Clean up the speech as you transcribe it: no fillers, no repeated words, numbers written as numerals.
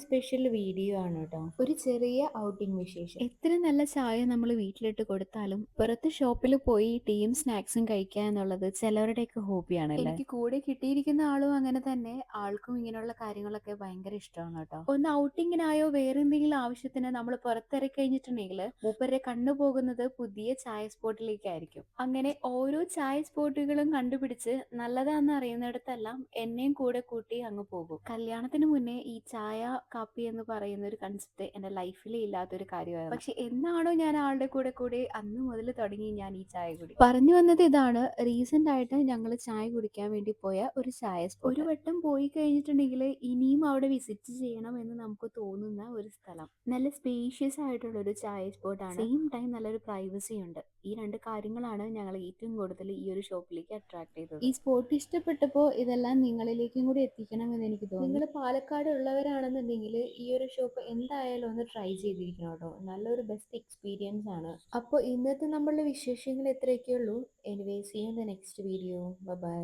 Special video ആണ് കേട്ടോ. ഒരു ചെറിയ ഔട്ടിംഗ് വിശേഷം. എത്ര നല്ല ചായ നമ്മൾ വീട്ടിലിട്ട് കൊടുത്താലും പുറത്ത് ഷോപ്പിൽ പോയി ടീയും സ്നാക്സും കഴിക്കുക എന്നുള്ളത് ചിലവരുടെയൊക്കെ ഹോബിയാണല്ലേ. എനിക്ക് കൂടെ കിട്ടിയിരിക്കുന്ന ആളും അങ്ങനെ തന്നെ. ആൾക്കും ഇങ്ങനെയുള്ള കാര്യങ്ങളൊക്കെ ഭയങ്കര ഇഷ്ടമാണ് കേട്ടോ. ഒന്ന് ഔട്ടിങ്ങിനായോ വേറെ എന്തെങ്കിലും ആവശ്യത്തിന് നമ്മൾ പുറത്തിറക്കി കഴിഞ്ഞിട്ടുണ്ടെങ്കിൽ മൂപ്പരുടെ കണ്ണു പോകുന്നത് പുതിയ ചായ സ്പോട്ടിലേക്കായിരിക്കും. അങ്ങനെ ഓരോ ചായ സ്പോട്ടുകളും കണ്ടുപിടിച്ച് നല്ലതാണെന്ന് അറിയുന്നിടത്തെല്ലാം എന്നെയും കൂടെ കൂട്ടി അങ്ങ് പോകും. കല്യാണത്തിന് മുന്നേ ഈ ചായ കാപ്പി എന്ന് പറയുന്ന ഒരു കൺസെപ്റ്റ് എൻ്റെ ലൈഫിൽ ഇല്ലാത്തൊരു കാര്യമായിരുന്നു. പക്ഷെ എന്നാണോ ഞാൻ ആളുടെ കൂടെ കൂടി അന്ന് മുതൽ തുടങ്ങി ഞാൻ ഈ ചായ കുടി. പറഞ്ഞു വന്നത് ഇതാണ്, റീസെന്റ് ആയിട്ട് ഞങ്ങൾ ചായ കുടിക്കാൻ വേണ്ടി പോയ ഒരു ചായ സ്പോട്ട്. ഒരു വട്ടം പോയി കഴിഞ്ഞിട്ടുണ്ടെങ്കിൽ ഇനിയും അവിടെ വിസിറ്റ് ചെയ്യണം എന്ന് നമുക്ക് തോന്നുന്ന ഒരു സ്ഥലം. നല്ല സ്പേഷ്യസ് ആയിട്ടുള്ള ഒരു ചായ സ്പോട്ടാണ്. സെയിം ടൈം നല്ലൊരു പ്രൈവസി ഉണ്ട്. ഈ രണ്ട് കാര്യങ്ങളാണ് ഞങ്ങൾ ഏറ്റവും കൂടുതൽ ഈ ഒരു ഷോപ്പിലേക്ക് അട്രാക്ട് ചെയ്തത്. ഈ സ്പോട്ട് ഇഷ്ടപ്പെട്ടപ്പോൾ ഇതെല്ലാം നിങ്ങളിലേക്കും കൂടി എത്തിക്കണം എന്ന് എനിക്ക് തോന്നി. നിങ്ങൾ പാലക്കാട് ഉള്ളവരാണെന്നുണ്ടെങ്കിൽ ഈ ഒരു ഷോപ്പ് എന്തായാലും ഒന്ന് ട്രൈ ചെയ്തിരിക്കണം കേട്ടോ. നല്ലൊരു ബെസ്റ്റ് എക്സ്പീരിയൻസ് ആണ്. അപ്പോൾ ഇന്നത്തെ നമ്മളുടെ വിശേഷങ്ങൾ ഇത്രയൊക്കെ ഉള്ളൂ. Anyway see you in the next video. By.